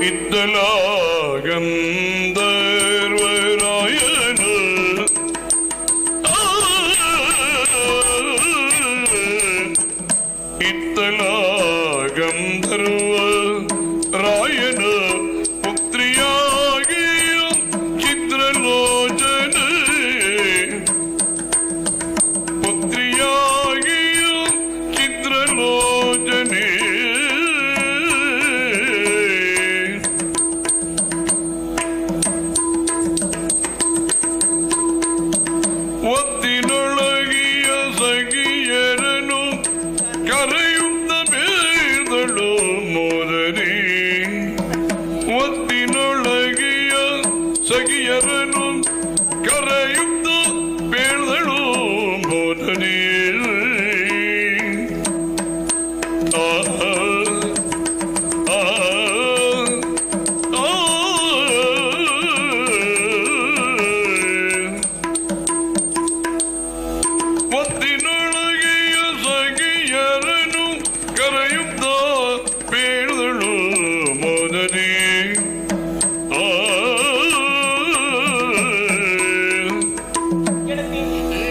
ಇತ್ತಲಾಗಂಧರ್ವರಾಯನ ಇತ್ತಲಾಗಂಧರ್ವರಾಯನ ಪುತ್ರಿಯಾಗಿ ಚಿತ್ರಲೋಚನ ಪುತ್ರಿಯಾಗಿ ಚಿತ್ರಲೋಚನೆ ಒತ್ತಿನೊಳಗಿಯ ಸಗಿಯರನು ಕರೆಯುತ್ತ ಬೇದಳು ಮೋದರಿ ಒತ್ತಿನೊಳಗಿಯ ಸಗಿಯರನು ಕರೆಯುತ್ತ ಬೇದಳು ಮೋದರಿ ಒತ್ತಿನೊಳಗೆಯ ಸಗಿಯರನು ಕರೆಯುತ್ತ ಬೇಡದಳು ಮೋದರಿ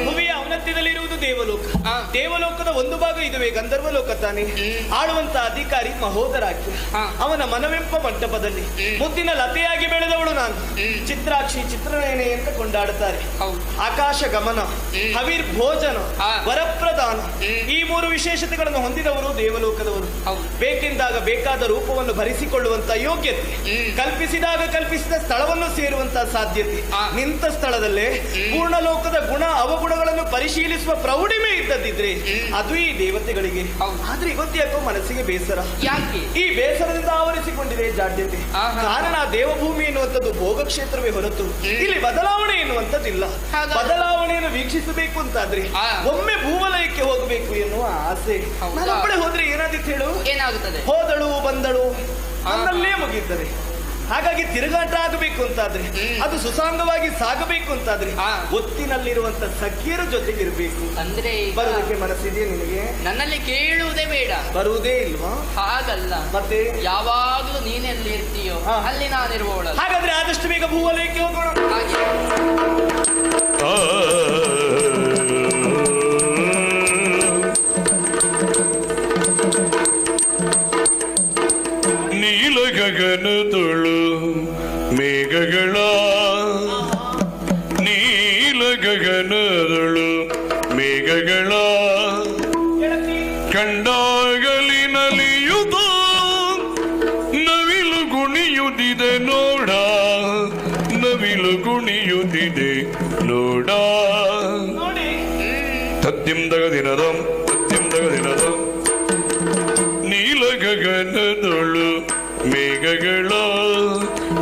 ಭುವಿಯ ಔನ್ನತ್ಯದಲ್ಲಿರುವುದು ದೇವಲೋಕ. ದೇವಲೋಕದ ಒಂದು ಭಾಗ ಇದುವೇ ಗಂಧರ್ವ ಲೋಕ ತಾನೆ. ಆಳುವಂತ ಅಧಿಕಾರಿ ಮಹೋದರಾಜ್ಯ. ಅವನ ಮನವೆಂಪ ಮಂಟಪದಲ್ಲಿ ಮುದ್ದಿನ ಲತೆಯಾಗಿ ಬೆಳೆದವಳು ನಾನು. ಚಿತ್ರಾಕ್ಷಿ ಚಿತ್ರನಯನೆ ಅಂತ ಕೊಂಡಾಡುತ್ತಾರೆ. ಆಕಾಶ ಗಮನ, ಹವಿರ್ ಭೋಜನ, ವರಪ್ರದಾನ, ಈ ಮೂರು ವಿಶೇಷತೆಗಳನ್ನು ಹೊಂದಿದವರು ದೇವಲೋಕದವರು. ಬೇಕೆಂದಾಗ ಬೇಕಾದ ರೂಪವನ್ನು ಭರಿಸಿಕೊಳ್ಳುವಂತ ಯೋಗ್ಯತೆ, ಕಲ್ಪಿಸಿದಾಗ ಕಲ್ಪಿಸಿದ ಸ್ಥಳವನ್ನು ಸೇರುವಂತ ಸಾಧ್ಯತೆ, ನಿಂತ ಸ್ಥಳದಲ್ಲೇ ಪೂರ್ಣ ಲೋಕದ ಗುಣ ಅವಗುಣಗಳನ್ನು ಪರಿಶೀಲಿಸುವ ಪ್ರೌಢಿಮೆ ಇದ್ದದಿದ್ರೆ ಅದು ಈ ದೇವತೆಗಳಿಗೆ. ಆದ್ರೆ ಇವತ್ತು ಯಾಕೋ ಮನಸ್ಸಿಗೆ ಬೇಸರ. ಯಾಕೆ? ಈ ಬೇಸರದಿಂದ ಆವರಿಸಿಕೊಂಡಿದೆ ಜಾಡ್ಯತೆ. ಕಾರಣ ದೇವಭೂಮಿ ಎನ್ನುವಂಥದ್ದು ಭೋಗ ಕ್ಷೇತ್ರವೇ ಹೊರತು ಇಲ್ಲಿ ಬದಲಾವಣೆ ಎನ್ನುವಂಥದ್ದಿಲ್ಲ. ಬದಲಾವಣೆಯನ್ನು ವೀಕ್ಷಿಸಬೇಕು ಅಂತಾದ್ರೆ ಒಮ್ಮೆ ಭೂವಲಯಕ್ಕೆ ಹೋಗಬೇಕು ಎನ್ನುವ ಆಸೆ. ನನ್ನೊಬ್ಬಳೆ ಹೋದ್ರೆ ಏನಾದಿತ್ತು ಹೇಳು? ಏನಾಗುತ್ತದೆ? ಹೋದಳು ಬಂದಳು ನನ್ನಲ್ಲೇ ಮುಗಿಯುತ್ತದೆ. ಹಾಗಾಗಿ ತಿರುಗಾಟ ಆಗಬೇಕು ಅಂತಾದ್ರೆ, ಅದು ಸುಸಾಂಗವಾಗಿ ಸಾಗಬೇಕು ಅಂತಾದ್ರೆ ಒತ್ತಿನಲ್ಲಿರುವಂತ ಸಖಿಯರ ಜೊತೆಗಿರ್ಬೇಕು. ಅಂದ್ರೆ ಬರುವುದಕ್ಕೆ ಮನಸ್ಸಿದೆಯಾ ನಿನಗೆ? ನನ್ನಲ್ಲಿ ಕೇಳುವುದೇ ಬೇಡ. ಬರುವುದೇ ಇಲ್ವಾ? ಹಾಗಲ್ಲ, ಮತ್ತೆ ಯಾವಾಗಲೂ ನೀನೆಲ್ಲಿ ಇರ್ತೀಯೋ ಅಲ್ಲಿ ನಾನಿರುವವಳಲ್ಲ. ಹಾಗಾದ್ರೆ ಆದಷ್ಟು ಬೇಗ ಭೂವಲಯಕ್ಕೆ ಹೋಗೋಣ. ನೀಲ ಗಗನದೊಳು ಮೇಘಗಳ, ನೀಲ ಗಗನದೊಳು ಮೇಘಗಳ ಕಂಡಾಗಲಿ ನಲಿಯುತ್ತ ನವಿಲು ಗುಣಿಯುತ್ತಿದೆ ನೋಡ, ನವಿಲು ಗುಣಿಯುತ್ತಿದೆ ನೋಡ. ತತ್ತಿಂದಗ ದಿನದಂ ತತ್ತಿಂದಗ ದಿನದಂ ನೀಲ ಗಗನದೊಳು ಮೇಘಗಳ,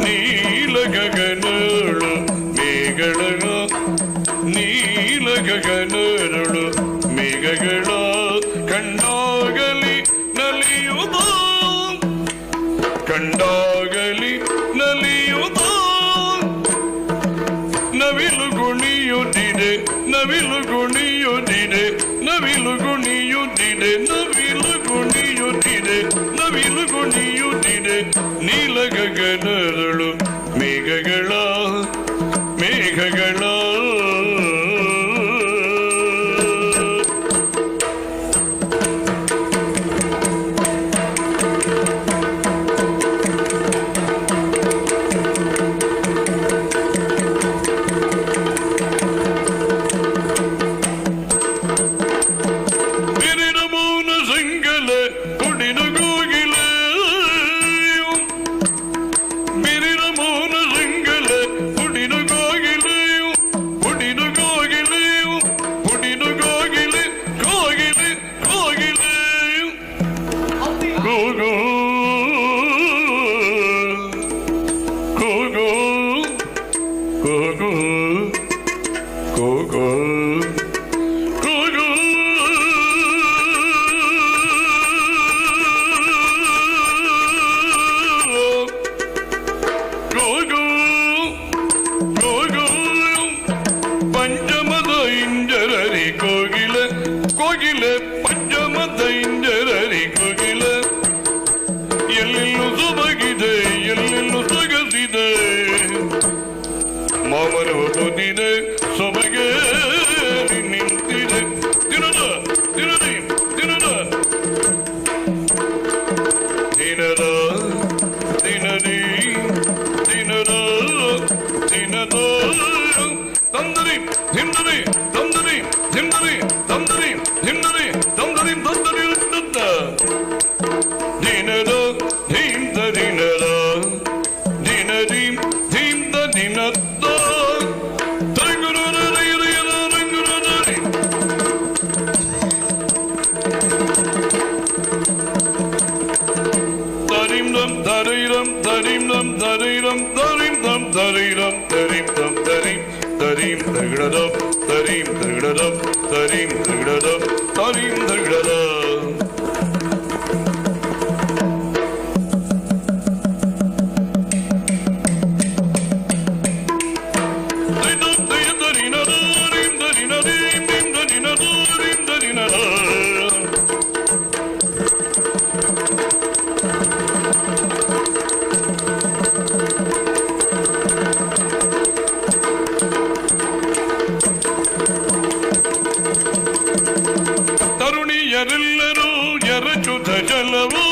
ನೀಲ ಗಗನದೊಳು ಮೇಘಗಳ, ನೀಲ ಗಗನದೊಳು ಮೇಘಗಳ ಕಂಡಾಗಲಿ ನಲಿಯುತ್ತ, ಕಂಡಾಗಲಿ ನಲಿಯುತ್ತ ನವಿಲು ಗುಣಿಯುತ್ತಿದೆ, ನವಿಲು ಗುಣಿಯುತ್ತಿದೆ, ನವಿಲು ಗುಣಿಯುತ್ತಿದೆ, ನವಿಲು ಗುಣಿಯುತ್ತಿದೆ, ನವಿಲು ಗುಣಿಯುತ್ತಿದೆ ನೀಲ ಗಗನದೊಳು ಮೇಘಗಳ, ಮೇಘಗಳ. ಕೋಗಿಲೆ ಪಂಚಮದ ಇಂಜರರಿ ಕೋಗಿಲೆ ಎಲ್ಲೆಲ್ಲೂ ಸೊಬಗಿದೆ ಎಲ್ಲ darim dam dariram darim dam dariram darim dam dariram darim dam darim darim dagradam darim dagradam darim dagradam darim dagradam ತರುಣಿಯರೆಲ್ಲರೂ ಎರಚುತ ಜಲವು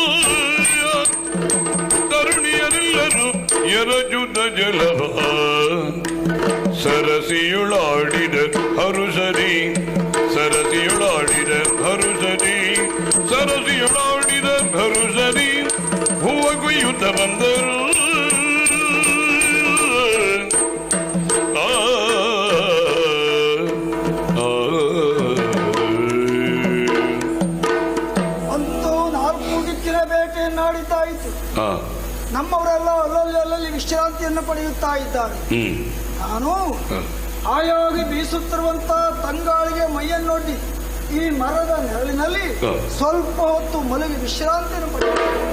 ತರುಣಿಯರೆಲ್ಲರೂ ಎರಚುತ ಜಲವ ಸರಸಿಯುಳಾಡಿದ ಹರುಸರಿ ಸರಸಿಯುಳಾಡಿದ ಹರುಸರಿ ಸರಸಿಯುಳಾಡಿದ ಹರುಸರಿ ಹೂವ ಕೊಯ್ಯುತ್ತ ಬಂದರು ನಾಡಿದ್ದಾಯಿತು. ನಮ್ಮವರೆಲ್ಲ ಅಲ್ಲಲ್ಲಿ ವಿಶ್ರಾಂತಿಯನ್ನು ಪಡೆಯುತ್ತಾ ಇದ್ದಾರೆ. ನಾನು ಆಯಾಗಿ ಬೀಸುತ್ತಿರುವಂತ ತಂಗಾಳಿಗೆ ಮೈಯನ್ನೊಡ್ಡಿ ಈ ಮರದ ನೆರಳಿನಲ್ಲಿ ಸ್ವಲ್ಪ ಹೊತ್ತು ಮಲಗಿ ವಿಶ್ರಾಂತಿಯನ್ನು ಪಡೆಯುತ್ತೇನೆ.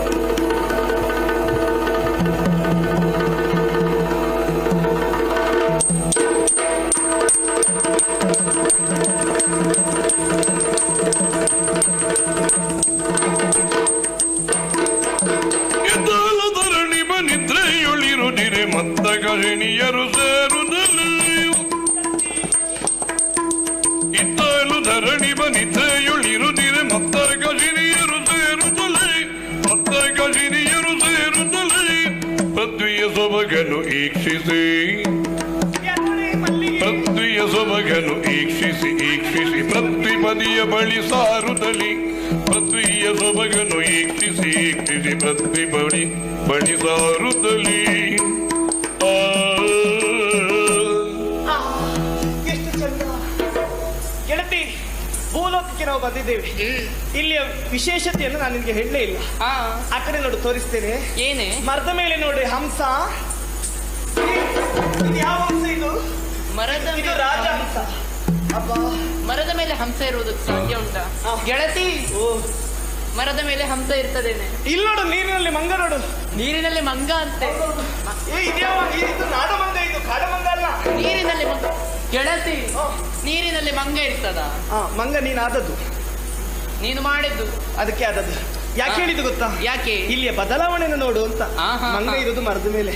ಮತ್ತ ಗಹಿಣಿಯರು ಸೇರುತ್ತಲೇ ಇತ್ತಲು ಧರಣಿ ಬನಿತೆಯುಳಿರುದಿರೆ ಮತ್ತ ಗಹಿಣಿಯರು ಸೇರುತ್ತಲೇ ಮತ್ತ ಗಹಿಣಿಯರು ಸೇರುತ್ತಲೇ ಪೃಥ್ವಿಯ ಸೊಬಗನು ಈಕ್ಷಿಸಿ ಪೃಥ್ವಿಯ ಸೊಬಗನು ಈಕ್ಷಿಸಿ ಈಕ್ಷಿಸಿ ಪೃಥ್ವಿಪದಿಯ ಬಳಿ ಸಾರುತ್ತಲಿ ಪೃಥ್ವಿಯ ಸೊಬಗನು ಈಕ್ಷಿಸಿ ಈಕ್ಷಿಸಿ ಪೃಥ್ವಿ ಬಳಿ ಸಾರುತ್ತಲಿ ಎಷ್ಟು ಚಂದ ಗೆಳತಿ. ಭೂಲೋಕಕ್ಕೆ ನಾವು ಬಂದಿದ್ದೇವೆ. ಇಲ್ಲಿಯ ವಿಶೇಷತೆಯನ್ನು ನಾನು ನಿಮಗೆ ಹೇಳಲೇ ಇಲ್ಲ. ಆ ಕಡೆ ನೋಡು, ತೋರಿಸ್ತೇನೆ. ಏನೇ? ಮರದ ಮೇಲೆ ನೋಡಿ ಹಂಸ. ಇದು ಯಾವ ಹಂಸ? ಇದು ಇದು ರಾಜ ಹಂಸ. ಮರದ ಮೇಲೆ ಹಂಸ ಇರುವುದಕ್ಕೆ ಸಾಧ್ಯ ಉಂಟಾ ಗೆಳತಿ? ಮರದ ಮೇಲೆ ಹಂಸ ಇರ್ತದೇನೆ. ಇಲ್ಲಿ ನೋಡು, ನೀರಿನಲ್ಲಿ ಮಂಗ ನೋಡು. ನೀರಿನಲ್ಲಿ ಮಂಗ ಅಂತೆ. ಇದು ನಾಡಮಂಗ, ಇದು ಕಾಡಮಂಗ ಅಲ್ಲ. ನೀರಿನಲ್ಲಿ ಮಂಗ ಗೆಳತಿ. ನೀರಿನಲ್ಲಿ ಮಂಗ ಇರ್ತದ? ಮಂಗ ನೀನು ಆದದ್ದು, ನೀನು ಮಾಡಿದ್ದು, ಅದಕ್ಕೆ ಆದದ್ದು. ಯಾಕೆ ಹೇಳಿದ್ದು ಗೊತ್ತಾ? ಯಾಕೆ? ಇಲ್ಲಿಯ ಬದಲಾವಣೆಯನ್ನು ನೋಡು ಅಂತ. ಮಂಗ ಇರೋದು ಮರದ ಮೇಲೆ.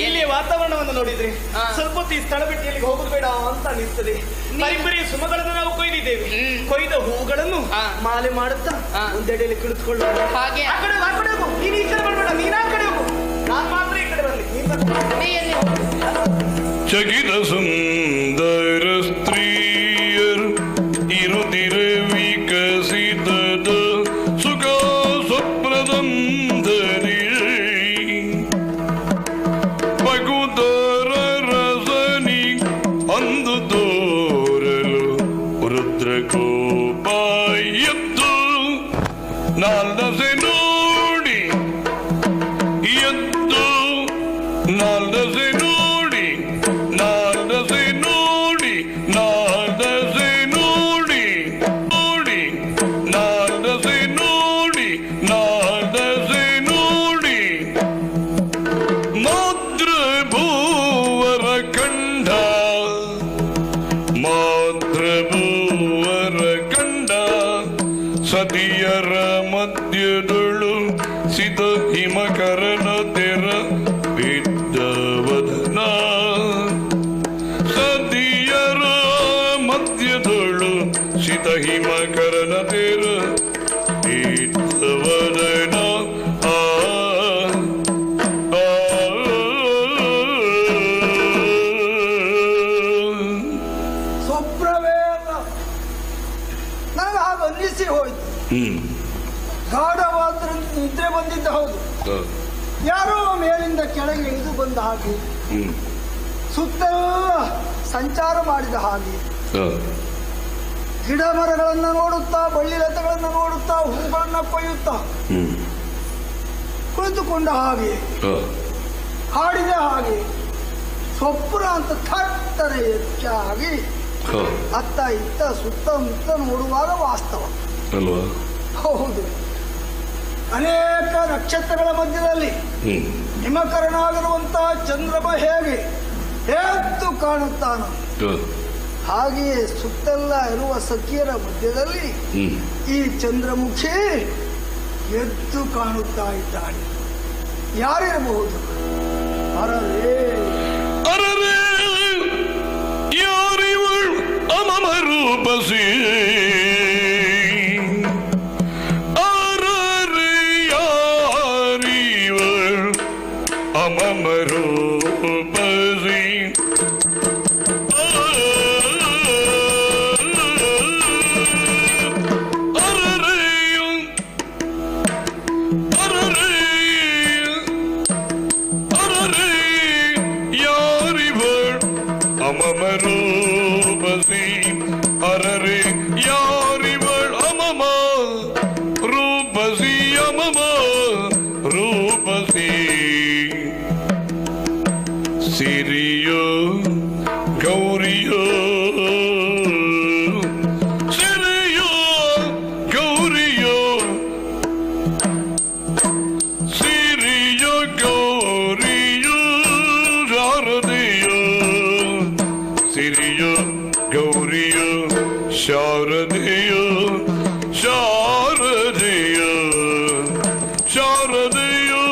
ಇಲ್ಲಿಯ ವಾತಾವರಣವನ್ನು ನೋಡಿದ್ರೆ ಸ್ವಲ್ಪ ಹೊತ್ತು ಈ ಸ್ಥಳ ಬಿಟ್ಟು ಇಲ್ಲಿಗೆ ಹೋಗುದು ಬೇಡ ಅಂತ ಅನಿಸ್ತದೆ. ಬರೀ ಸುಮಗಳನ್ನು ನಾವು ಕೊಯ್ದಿದ್ದೇವೆ. ಕೊಯ್ದ ಹೂವುಗಳನ್ನು ಮಾಲೆ ಮಾಡುತ್ತಾ ಒಂದೆಡೆಯಲ್ಲಿ ಕುಳಿತುಕೊಳ್ಳೋದು. ಹಾಗೆ ಆ ಕಡೆ ಹೋಗು. ನೀನು ಈ ಕಡೆ ಬರಬೇಡ, ನೀನು ಆ ಕಡೆ ಹೋಗು. ನಾನು ಮಾತ್ರ ಈ ಕಡೆ ಬರಲಿ. ಚಕಿತ ಸುಂದರ ಸ್ತ್ರೀಯರು ಇರುತ್ತಿರೆ ವಿಕಸಿತದ ಸುಖ ಸ್ವಪ್ನದಂದರಿ ಪಗುದರ ರಸನಿ ಅಂದು ತೋರಲು ರುದ್ರಕೋಪ ಎದ್ದು ನಾಲ್ದಸೆ ನೋಡಿ ಎದ್ದು ನಾಲ್ದಸೆ ನೋಡಿ ನಾಲ್ದಸೆ ನೋಡಿ ನಾಲ್ದಸೆ ನೋಡಿ ನೋಡಿ ನಾಲ್ದಸೆ ನೋಡಿ ನಾಲ್ದಸೆ ನೋಡಿ ಮಾತೃಭೂವರ ಕಂಡ ಮಾತೃಭೂವರ ಕಂಡ ಸತಿಯರ ಮಧ್ಯದೊಳು ಸಿತ ಹಿಮಕರನ ತೆರ ಬಿದ್ದವದನ ಸತಿಯರ ಮಧ್ಯದೊಳು ಸಿತ ಹಿಮಕರನ ತೆರ ಬಿದ್ದವದನ ಸ್ವಪ್ನವೇ ಅಲ್ಲ, ನನಗೆ ಹಾಗೆ ಅನ್ನಿಸಿ ಹೋಯ್ತು. ಗಾಢವಾದ ನಿದ್ರೆ ಬಂದಿದ್ದ. ಹೌದು, ಯಾರೋ ಮೇಲಿಂದ ಕೆಳಗೆ ಇಳಿದು ಬಂದ ಹಾಗೆ, ಸುತ್ತೆಲ್ಲ ಸಂಚಾರ ಮಾಡಿದ ಹಾಗೆ, ಗಿಡ ಮರಗಳನ್ನ ನೋಡುತ್ತಾ, ಬಳ್ಳಿ ಲತೆಗಳನ್ನ ನೋಡುತ್ತಾ, ಹೂಗಳನ್ನ ಕೊಯ್ಯುತ್ತಾ ಕುಳಿತುಕೊಂಡ ಹಾಗೆ ಹಾಡಿದ ಹಾಗೆ ಸ್ವಪ್ನ ಅಂತ ಥಟ್ಟನೆ ಹೆಚ್ಚಾಗಿ ಅತ್ತ ಇತ್ತ ಸುತ್ತಮುತ್ತ ನೋಡುವಾಗ ವಾಸ್ತವ ಅಲ್ವಾ? ಹೌದು. ಅನೇಕ ನಕ್ಷತ್ರಗಳ ಮಧ್ಯದಲ್ಲಿ ಹಿಮಕರನಾಗಿರುವಂತಹ ಚಂದ್ರಮ ಹೇಗೆ ಎದ್ದು ಕಾಣುತ್ತಾನೋ ಹಾಗೆಯೇ ಸುತ್ತೆಲ್ಲ ಇರುವ ಸಖಿಯರ ಮಧ್ಯದಲ್ಲಿ ಈ ಚಂದ್ರಮುಖಿ ಎದ್ದು ಕಾಣುತ್ತಾ ಇದ್ದಾಳೆ. ಯಾರಿರಬಹುದು? ಅರರೇ ಅರರೇ ಯಾರಿವಳು ಅಮಮ ರೂಪಸಿ, ಅರರೇ ಯಾರಿವಳು ಅಮಮ ರೂಪಸಿ, ಅರರೆ ಯಾರಿವಳ್ ಅಮಮ ರೂಪಸಿ, ಅಮಮ ರೂಪಸಿ, ಸಿರಿಯೋ ಗೌರಿಯೋ ಸಿರಿಯೋ ಗೌರಿಯೋ, ಸಿರಿಯೋ ಗೌರಿಯೋ ಶಾರದೆಯೋ, ಸಿರಿಯೋ ಗೌರಿಯೋ ಶಾರದೆಯೋ, ಶಾರದೆಯೋ ಶಾರದೆಯೋ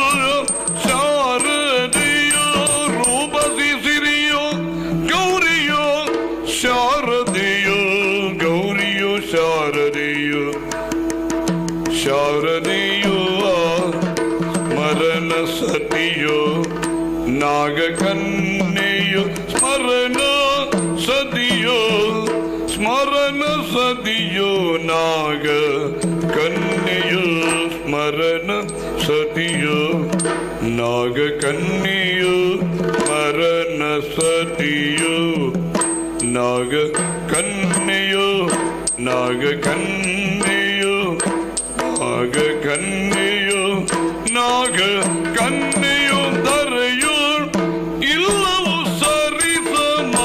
ಶಾರದೆಯೋ, ರೂಪಸಿ ಸಿರಿಯೋ ಗೌರಿಯೋ ಶಾರದೆಯೋ, ಗೌರಿಯೋ ಶಾರದೆಯೋ, ಶಾರದೆಯೋ ಸ್ಮರಣ ಸತಿಯೋ ನಾಗಕನ್ಯೆಯೋ, ಸ್ಮರಣ ಸತಿಯೋ ಸ್ಮರಣ ಸತಿಯೋ ನಾಗ ಕನ್ಯೆಯೋ, ಸ್ಮರಣ ಸತಿಯೋ ನಾಗ ಕನ್ಯೆಯೋ, ಸ್ಮರಣ ಸತಿಯೋ ನಾಗ ಕನ್ಯೆಯೋ, ನಾಗ ಕನ್ಯೆಯೋ, ನಾಗ ಕನ್ಯೆಯೋ, ನಾಗ ಕನ್ಯೆಯೋ, ಧರೆಯೋ ಇಲ್ಲವೂ ಸರಿಸಮ,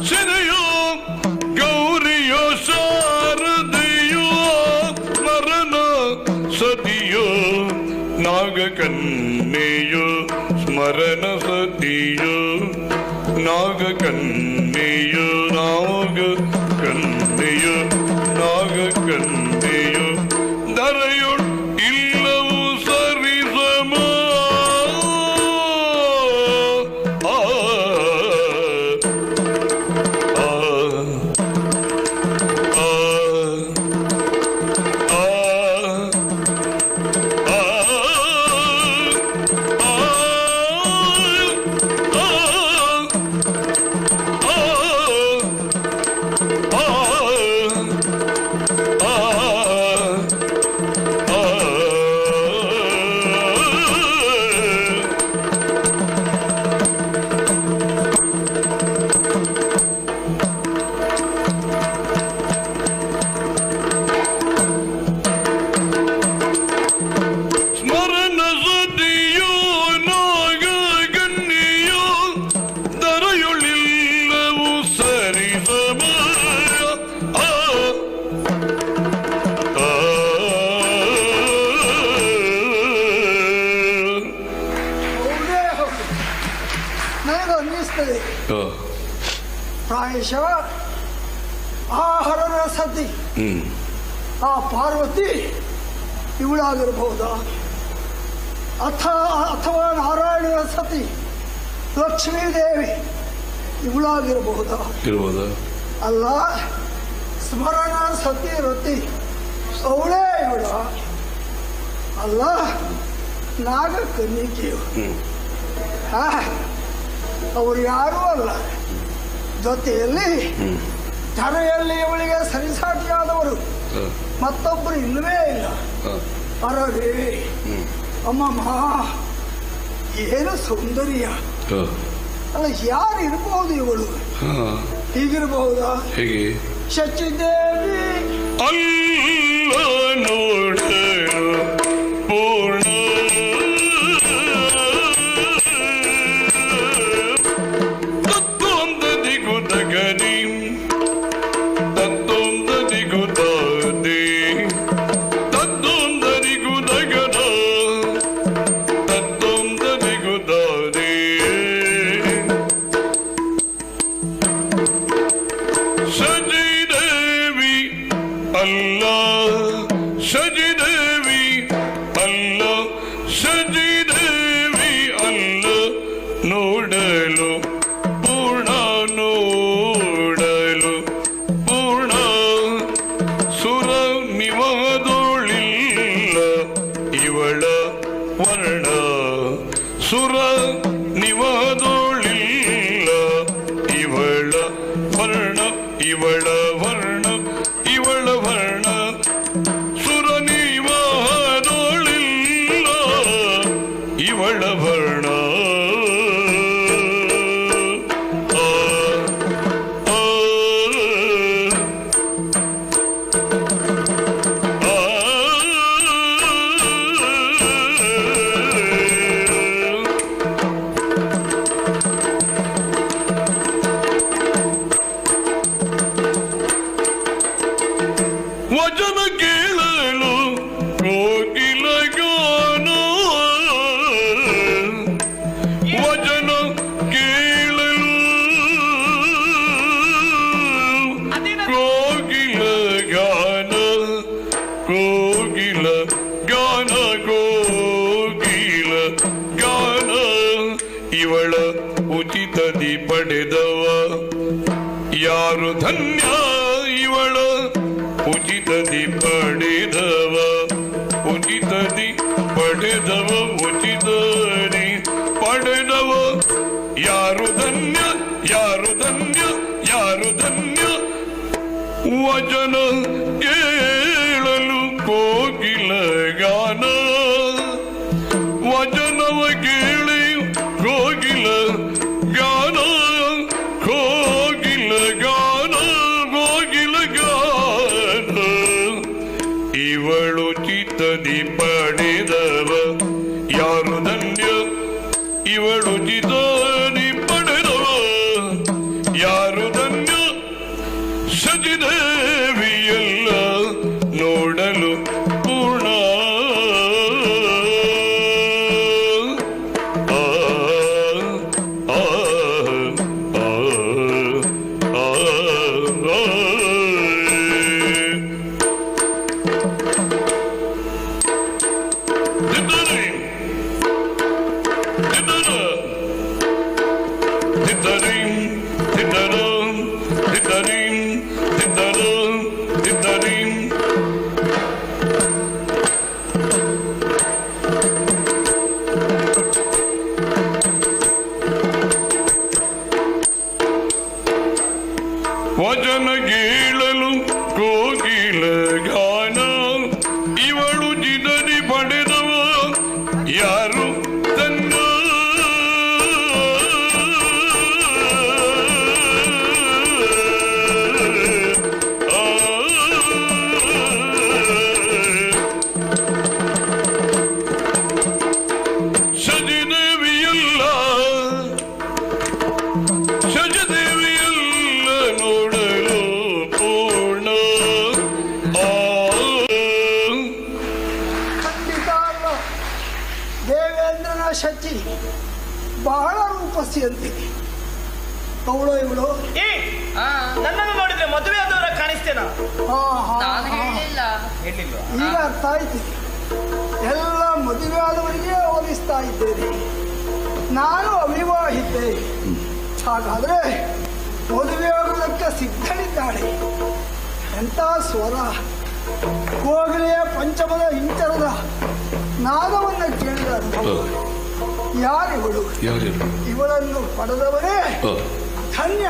ಸಿರಿಯೋ ಗೌರಿಯೋ ಶಾರದೆಯೋ ಸ್ಮರಣ ಸತಿಯೋ ನಾಗ ಕನ್ಯೆಯೋ, ಸ್ಮರಣ ಸತಿಯೋ ನಾಗ ಕನ್ಯೆಯೋ, ನಾಗ ಕನ್ಯೆಯೋ, ನಾಗ ಕನ್ಯೆಯೋ, ಧರೆಯೋ ಇಲ್ಲವೂ ಸರಿಸಮ, ಪ್ರಾಯಶಃ ಆ ಹರನ ಸತಿ ಆ ಪಾರ್ವತಿ ಇವಳಾಗಿರಬಹುದಾ? ಅಥವಾ ನಾರಾಯಣನ ಸತಿ ಲಕ್ಷ್ಮೀದೇವಿ ಇವಳಾಗಿರಬಹುದಾ? ಅಲ್ಲ, ಸ್ಮರಣ ಸತಿ ರತಿ ಅವಳೇ ಇವಳ ಅಲ್ಲ, ನಾಗ ಕನ್ನಿಕೆಯು ಅವರು ಯಾರೂ ಅಲ್ಲ. ಜೊತೆಯಲ್ಲಿ ಧರೆಯಲ್ಲಿ ಇವಳಿಗೆ ಸರಿಸಾಟಿಯಾದವರು ಮತ್ತೊಬ್ಬರು ಇಲ್ಲವೇ ಇಲ್ಲ. ಅರರೇ ಅಮ್ಮಮ್ಮ, ಏನು ಸೌಂದರ್ಯ! ಅಲ್ಲ, ಯಾರು ಇರಬಹುದು ಇವಳು? ಹೀಗಿರಬಹುದಾ? ಹೇಗೆ? ಶಚಿದೇವಿ ಅಲ್ಲ ನೋಡ ಪೂರ್ಣ ಇವಳ ವರ್ಣ ಸುರ ನಿವದೋಳಿಲ್ಲ ಇವಳ ವರ್ಣ ಇವಳ ವರ್ಣ ಇವಳ ವರ್ಣ ಸುರ ನಿವದೋಳಿಲ್ಲ ಇವಳ ವರ್ಣ ವಚನ ಕೇಳಲು ಕೋಗಿಲ ಗಾನ ವಚನ ಕೇಳಲು ಕೋಗಿಲ ಗಾನ ಕೋಗಿಲ ಗಾನ ಕೋಗಿಲ ಗಾನ ಇವಳ ಉಚಿತದಿ ಪಡೆದವ ಯಾರು ಧನ್ಯ ಇವಳ ಉಚಿತದಿ ಪಡೆದವ ಉಚಿತದಿ ಪಡೆದವ ಉಚಿತದಿ ಪಡೆದವ ಯಾರು ಧನ್ಯ ಯಾರು ಧನ್ಯ ಯಾರು ಧನ್ಯ ವಚನ ಕೇಳಲು ಕೋಗಿಲ ಗಾನ ವಚನವ ಕೇಳಿ ಕೋಗಿಲ ಗಾನ ಕೋಗಿಲ ಗಾನ ಕೋಗಿಲ ಗಾನ ಇವಳು ಚಿತ್ತದಿ ಪಡೆದವ ಯಾರು ಧನ್ಯ ಇವಳು ಚಿತ್ತದಿ ಪಡೆದವ ಯಾರು ಧನ್ಯ ಸಜಿದೇವಿಯಲ್ಲ ನೋಡಲು ಪೂರ್ಣ ವಚನ ಕೇಳಲು ಕೋಗಿಲ ಗಾನ ಇವಳು ಜಿದರಿ ಪಡೆದವ ಯಾರು ತನ್ನ ಸಜಿದೇವಿಯಲ್ಲ ಸಜದೇವಿಯಲ್ಲ ನೋಡಲು ಪೂರ್ಣ ಖಂಡಿತ ಅಲ್ಲ. ದೇವೇಂದ್ರನ ಶಚಿ ಬಹಳ ರೂಪಸಿಯಂತೆ ಅವಳು ಇವಳು. ಏ ನನ್ನನ್ನು ನೋಡಿದ್ರೆ ಮದುವೆ ಆದವರ ಕಾಣಿಸ್ತೇನಾ? ನಾನು ಹೇಳಿಲ್ಲ. ಹೇಳಿಲ್ವಾ? ಈಗ ಅರ್ಥ ಆಯ್ತು. ಎಲ್ಲ ಮದುವೆ ಆದವರಿಗೆ ಹೋಲಿಸ್ತಾ ಇದ್ದೇನೆ. ನಾನು ಅವಿವಾಹಿತೆ. ಹಾಗಾದ್ರೆ ಮದುವೆ ಆಗುವುದಕ್ಕೆ ಸಿದ್ಧಳಿದ್ದಾಳೆ. ಎಂಥ ಸ್ವರ! ಕೋಗಿಲೆಯ ಪಂಚಮದ ಹಿಂಚರದ ನಾದವನ್ನು ಕೇಳಿದ ಅನುಭವ. ಯಾರಿವಳು? ಇವಳನ್ನು ಪಡೆದವರೇ ಧನ್ಯ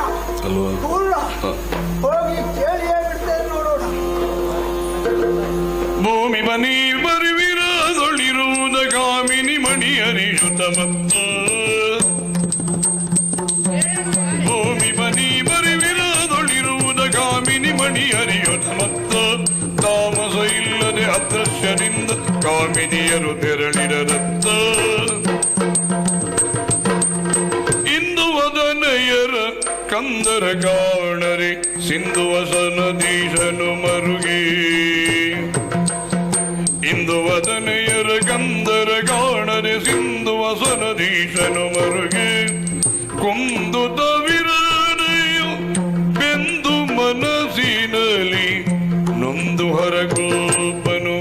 ಪೂರ್ಣ. ಹೋಗಿ ಕೇಳಿಯೇ ಬಿಡ್ತೇನೆ, ನೋಡೋಣ. ಭೂಮಿ ಬನಿ ಬರುವಿರದೊಳಿರುವುದ ಕಾಮಿನಿ ಮಣಿ ಹರಿಯುತ ಮತ್ತ ಭೂಮಿ ಬನಿ ಬರುವಿರದೊಳಿರುವುದ ಕಾಮಿನಿ ಮಣಿ ಹರಿಯುತ ಮತ್ತ ತಾಮಸ ಇಲ್ಲದೆ ಅದೃಶ್ಯದಿಂದ ಕಾಮಿನಿಯರು ತೆರಳಿರತ್ತ ಇಂದು ವದನಯರ ಕಂದರ ಕಾಣರೆ ಸಿಂಧು ವಸನದೀಶನು ಮರುಗಿ ಇಂದು ವದನೆಯರ ಕಂದರ ಕಾಣರೆ ಸಿಂಧು ವಸನದೀಶನು ಮರುಗಿ ಕುಂದು ತವಿರನೆಯು ಬೆಂದು ಮನಸ್ಸಿನಲ್ಲಿ ನೊಂದು ಹೊರಗೋಪನು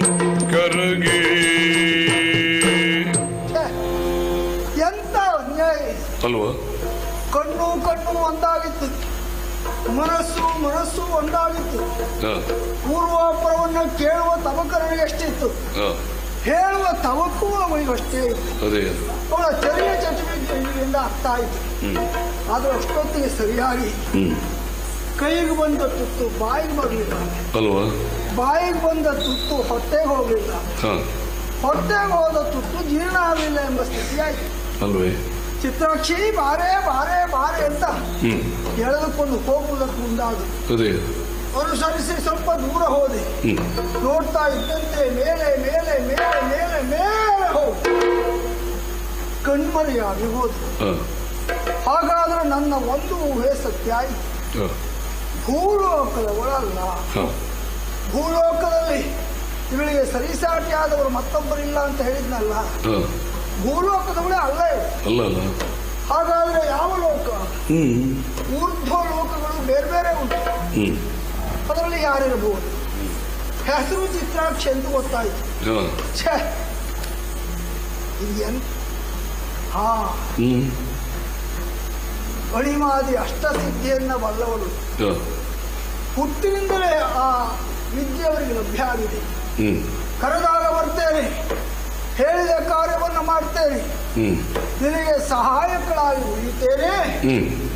ಕರಗೆ. ಎಂತ ಅನ್ಯಾಯ ಅಲ್ವಾ? ಕಣ್ಣು ಕಣ್ಣು ಒಂದಾಗಿತ್ತು, ಮನಸ್ಸು ಮನಸ್ಸು ಒಂದಾಗಿತ್ತು. ಪೂರ್ವಾಪರವನ್ನು ಕೇಳುವ ತಮಕರಣ ಎಷ್ಟಿತ್ತು. ಹೇಳುವ ತವಕ್ಕೂ ಅವಳಿಗಷ್ಟೇ ಇತ್ತು. ಅದೇ ಅವಳ ಚರ್ಯ ಚಟುವಟಿಕೆಯಿಂದ ಅರ್ಥ ಆಯಿತು. ಆದ್ರೆ ಅಷ್ಟೊತ್ತಿಗೆ ಸರಿಯಾಗಿ ಕೈಗೆ ಬಂದ ತುತ್ತು ಬಾಯಿಗೆ ಬರಲಿಲ್ಲ, ಅಲ್ವಾ? ಬಾಯಿಗೆ ಬಂದ ತುತ್ತು ಹೊಟ್ಟೆಗೆ ಹೋಗಲಿಲ್ಲ, ಹೊಟ್ಟೆಗೆ ಹೋದ ತುತ್ತು ಜೀರ್ಣ ಆಗಲಿಲ್ಲ ಎಂಬ ಸ್ಥಿತಿ ಆಯ್ತು ಅಲ್ವೇ? ಚಿತ್ರಾಕ್ಷಿ ಬಾರೆ ಬಾರೆ ಬಾರೆ ಅಂತ ಎಳೆದುಕೊಂಡು ಹೋಗುವುದಕ್ಕೆ ಮುಂದಾದ. ಅನುಸರಿಸಿ ಸ್ವಲ್ಪ ದೂರ ಹೋದೆ. ನೋಡ್ತಾ ಇದ್ದಂತೆ ಮೇಲೆ ಮೇಲೆ ಮೇಲೆ ಮೇಲೆ ಮೇಲೆ ಹೋಗಿ ಕಣ್ಮರೆಯಾಗಿ ಹೋದ. ಹಾಗಾದ್ರೆ ನನ್ನ ಒಂದು ಊಹೆ ಸತ್ಯ ಆಯಿತು. ಭೂಲೋಕದ ಒಳಲ್ಲ, ಭೂಲೋಕದಲ್ಲಿ ಇವಳಿಗೆ ಸರಿಸಾಟಿಯಾದವರು ಮತ್ತೊಬ್ಬರಿಲ್ಲ ಅಂತ ಹೇಳಿದ್ನಲ್ಲ, ಭೂಲೋಕದವಳೇ ಅಲ್ಲ. ಹಾಗಾದ್ರೆ ಯಾವ ಲೋಕ? ಊರ್ಧ್ವ ಲೋಕಗಳು ಬೇರೆ ಬೇರೆ ಉಂಟು. ಅದರಲ್ಲಿ ಯಾರಿರಬಹುದು? ಹೆಸರು ಚಿತ್ರಾಕ್ಷಿ ಅಂತ ಗೊತ್ತಾಯ್ತು. ಅಣಿಮಾದಿ ಅಷ್ಟಸಿದ್ಧಿಯನ್ನ ಬಲ್ಲವಳು. ಹುಟ್ಟಿನಿಂದಲೇ ಆ ವಿದ್ಯೆ ಅವರಿಗೆ ಲಭ್ಯ ಆಗಿದೆ. ಕರೆದಾಗ ಬರ್ತೇನೆ, ಹೇಳಿದ ಕಾರ್ಯವನ್ನು ಮಾಡ್ತೇನೆ, ನಿನಗೆ ಸಹಾಯಕಳಾಗಿ ಉಳಿತೇನೆ,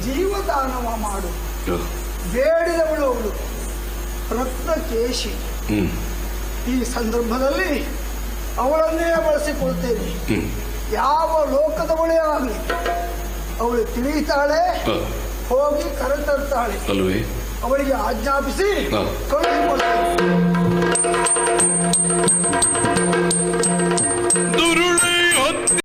ಜೀವದಾನವ ಮಾಡು. ಬೇಡಿದವಳು ಅವಳು ರತ್ನಕೇಶಿ. ಈ ಸಂದರ್ಭದಲ್ಲಿ ಅವಳನ್ನೇ ಬಳಸಿಕೊಳ್ತೇನೆ. ಯಾವ ಲೋಕದವಳೇ ಆಗಲಿ ಅವಳು ತಿಳಿತಾಳೆ, ಹೋಗಿ ಕರೆತರ್ತಾಳೆ. ಅವಳಿಗೆ ಆಜ್ಞಾಪಿಸಿ ಕಳುಹಿಸಿಕೊಳ್ತೇನೆ.